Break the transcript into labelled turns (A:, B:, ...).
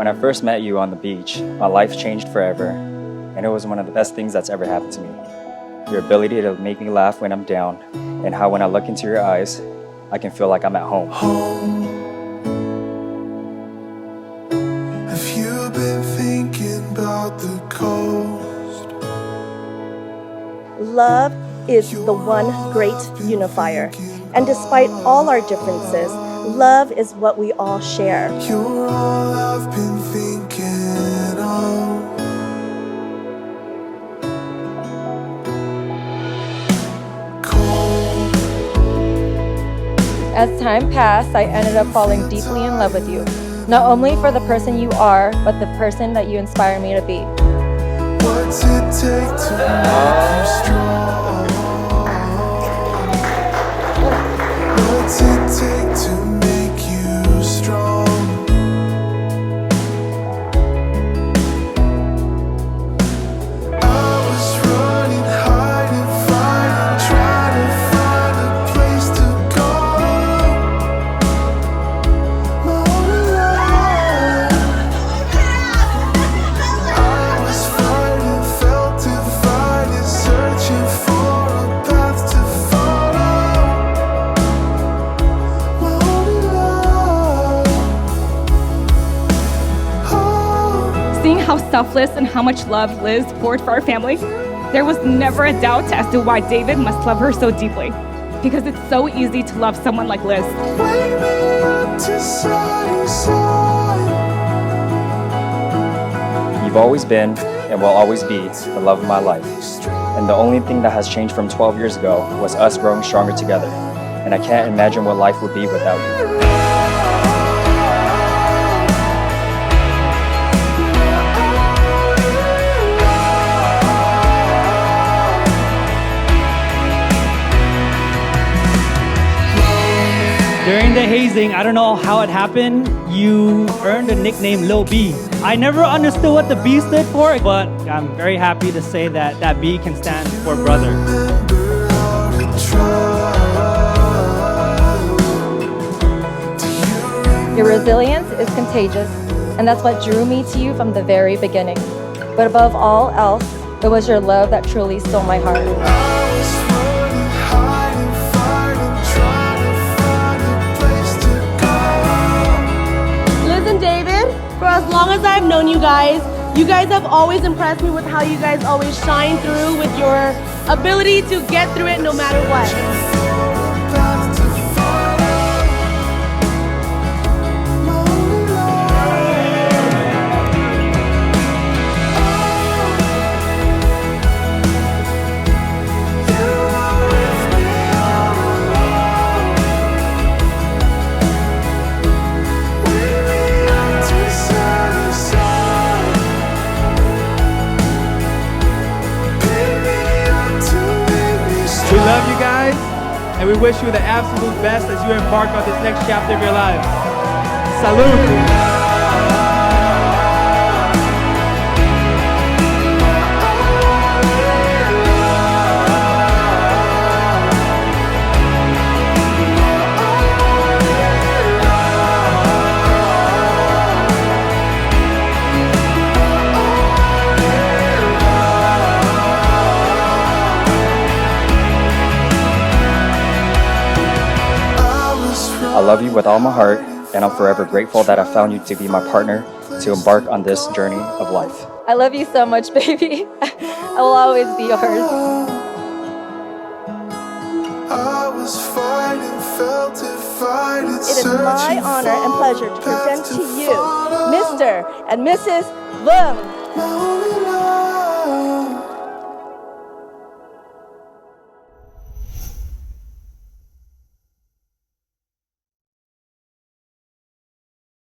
A: When I first met you on the beach, my life changed forever, and it was one of the best things that's ever happened to me. Your ability to make me laugh when I'm down, and how when I look into your eyes, I can feel like I'm at home.
B: Have you been thinking about the coast?
C: Love is the one great unifier, and despite all our differences, love is what we all share.
B: You're all I've been thinking of. Cold.
D: As time passed, I ended up falling deeply in love with you. Not only for the person you are, but the person that you inspire me to be.
B: What's it take to make you strong? What's it take to make you strong? I was running, hiding, fighting, trying to find a place to go. My only life. I was fighting, felt divided, searching for a path to follow. My only life. Oh.
E: Seeing how selfless and how much love Liz poured for our family, there was never a doubt as to why David must love her so deeply. Because it's so easy to love someone like Liz.
B: Wake me up to sunny side.
A: You've always been, and will always be, the love of my life. And the only thing that has changed from 12 years ago was us growing stronger together. And I can't imagine what life would be without you.
F: During the hazing, I don't know how it happened, you earned the nickname Lil B. I never understood what the B stood for, but I'm very happy to say that that B can stand for brother.
B: Remember how to try. Do you remember?
D: Your resilience is contagious, and that's what drew me to you from the very beginning. But above all else, it was your love that truly stole my heart.
B: I was running, hiding, fighting, trying to find a place to go.
G: Liz and David, for as long as I've known you guys have always impressed me with how you guys always shine through with your ability to get through it no matter what.
B: For a path to follow. My only life. You are with me all along. Wake me up to sunny side. Pick me up to make me
F: We
B: strong.
F: love you guys, and we wish you the absolute best as you embark on this next chapter of your lives. Salud!
A: I love you with all my heart, and I'm forever grateful that I found you to be my partner to embark on this journey of life.
D: I love you so much, baby. I will always be yours.
B: I was fighting, felt divided.
C: It is my honor and pleasure to present to you Mr. and Mrs. Lum.
B: My only life.